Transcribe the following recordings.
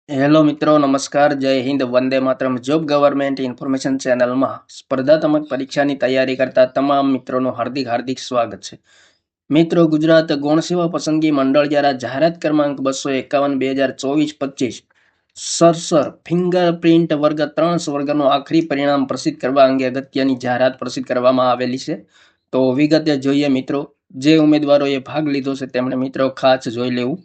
Hello મિત્રો, નમસ્કાર, જય Hind, Vande Mataram. Job government information ચેનલમાં સ્પર્ધાત્મક પરીક્ષાની તૈયારી કરતા તમામ મિત્રોનું હાર્દિક હાર્દિક સ્વાગત છે. મિત્રો, ગુજરાત ગૌણ સેવા પસંદગી મંડળ દ્વારા જાહેરાત ક્રમાંક 251 2024-25 સરસર ફિંગરપ્રિન્ટ વર્ગ 3 વર્ગનું આખરી પરિણામ પ્રસિદ્ધ કરવા અંગે અગત્યની જાહેરાત પ્રસિદ્ધ કરવામાં આવેલી છે. તો વિગતે જોઈએ મિત્રો. જે ઉમેદવારોએ ભાગ લીધો છે તેમણે મિત્રો ખાસ જોઈ લેવું.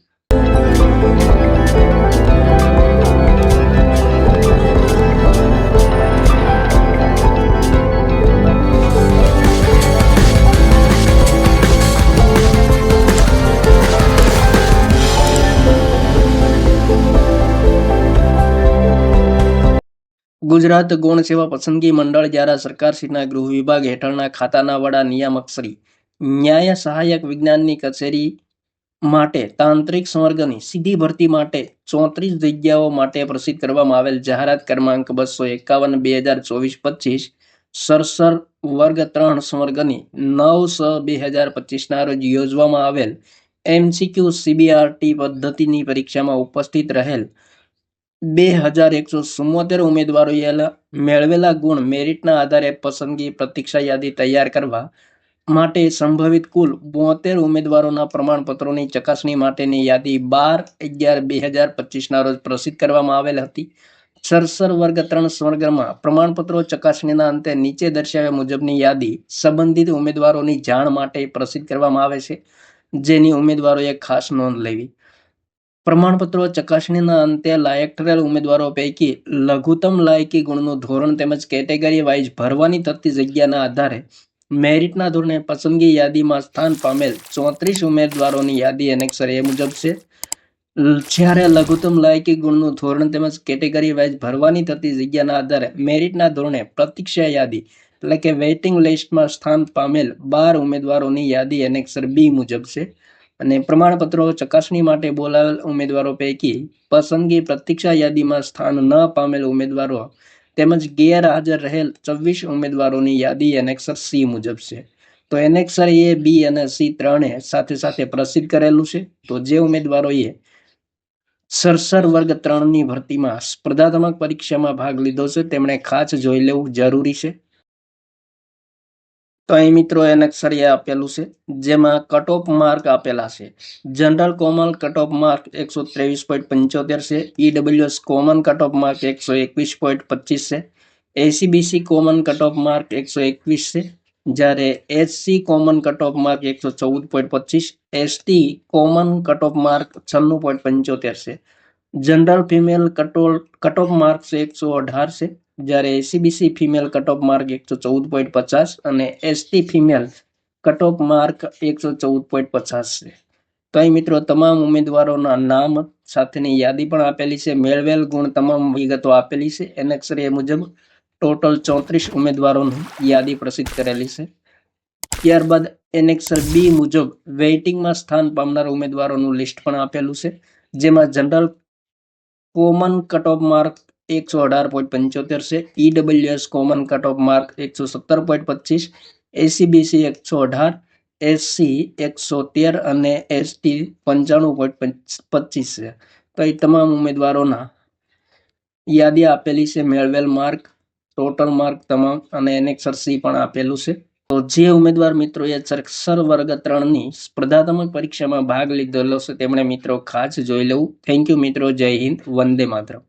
ગુજરાત ગૌણ સેવા પસંદગી મંડળ દ્વારા સરકારશ્રીના ગૃહ વિભાગ હેઠળના ખાતાના વડા નિયામક શ્રી ન્યાય સહાયક વિજ્ઞાનની કચેરી માટે તાંત્રિક સંવર્ગની સીધી ભરતી માટે 34 જગ્યાઓ માટે પ્રસિદ્ધ કરવામાં આવેલ જાહેરાત ક્રમાંક 251 2024-25 સરસર વર્ગ 3 સંવર્ગની 9/6/2025 રોજ યોજવામાં આવેલ MCQ CBRT પદ્ધતિની પરીક્ષામાં ઉપસ્થિત રહેલ 2174 ઉમેદવારોએ મેળવેલા ગુણ મેરિટના આધારે પસંદગી પ્રતીક્ષા યાદી તૈયાર કરવા માટે સંભવિત કુલ 72 ઉમેદવારોના પ્રમાણપત્રોની ચકાસણી માટેની યાદી 12/11/2025 રોજ પ્રસિદ્ધ કરવામાં આવેલ હતી. સરસર વર્ગ 3 સ્વર્ગમાં પ્રમાણપત્રો ચકાસણીના અંતે નીચે દર્શાવ્યા મુજબની યાદી સંબંધિત ઉમેદવારોની જાણ માટે પ્રસિદ્ધ કરવામાં આવે છે, જેની ઉમેદવારોએ ખાસ નોંધ લેવી. પ્રમાણપત્રો ચકાસણીના અંતે લાયક ઠરેલ ઉમેદવારો પૈકી લઘુત્તમ લાયકી ગુણનું ધોરણ તેમજ કેટેગરી વાઇઝ ભરવાની થતી જગ્યાના આધારે મેરિટના ધોરણે પસંદગી યાદીમાં સ્થાન પામેલ 34 ઉમેદવારોની યાદી એનેક્સર એ મુજબ છે. જ્યારે લઘુત્તમ લાયકી ગુણનું ધોરણ તેમજ કેટેગરી વાઇઝ ભરવાની થતી જગ્યાના આધારે મેરિટના ધોરણે પ્રતીક્ષા યાદી એટલે કે વેઇટિંગ લિસ્ટમાં સ્થાન પામેલ 12 ઉમેદવારોની યાદી એનેક્સર બી મુજબ છે. અને પ્રમાણપત્રો ચકાસણી માટે બોલાવેલ ઉમેદવારો પૈકી પસંદગી પ્રતીક્ષા યાદીમાં સ્થાન ન પામેલ ઉમેદવારો તેમજ ગેરહાજર રહેલ 24 ઉમેદવારોની યાદી એનેક્સર સી મુજબ છે. તો એનેક્સર એ, બી અને સી ત્રણે સાથે સાથે પ્રસિદ્ધ કરેલું છે. તો જે ઉમેદવારોએ સરસર વર્ગ 3ની ભરતીમાં સ્પર્ધાત્મક પરીક્ષામાં ભાગ લીધો છે તેમણે ખાસ જોઈ લેવું જરૂરી છે. તો અહીં મિત્રો એનેક્સર એ આપેલું છે, જેમાં કટ ઓફ માર્ક આપેલા છે. General common cut off mark 123.75 છે. EWS common cut off mark 121.25 છે. SEBC common cut off mark 121 છે. જ્યારે SC common cut off mark 114.25, ST common cut off mark 96.75 છે. General female cut off mark 118 છે. જ્યારે SEBC female cut off mark 114.50 અને ST female cut off mark 114.50 છે. તો અહીં મિત્રો તમામ ઉમેદવારોના નામ સાથેની યાદી પણ આપેલી છે. મેળવેલ ગુણ તમામ વિગતો આપેલી છે. એનેક્સર એ મુજબ ટોટલ 34 ઉમેદવારોની યાદી પ્રસિદ્ધ કરેલી છે. ત્યારબાદ એનેક્સર બી મુજબ વેઇટિંગમાં સ્થાન પામનાર ઉમેદવારોનું લિસ્ટ પણ આપેલું છે, જેમાં general common cut off mark 118.75 છે. EWS common cut off mark 117.25, SEBC 118, SC 113 અને એસટી 95.25 છે. તો એ તમામ ઉમેદવારોના યાદી આપેલી છે. મેળવેલ માર્ક, ટોટલ માર્ક તમામ અને એનેક્સર સી પણ આપેલું છે. તો જે ઉમેદવાર મિત્રોએ સરસર વર્ગ 3ની સ્પર્ધાત્મક પરીક્ષામાં ભાગ લીધેલો છે તેમણે મિત્રો ખાસ જોઈ લેવું. થેન્ક યુ મિત્રો. જય હિન્દ, વંદે માતરમ.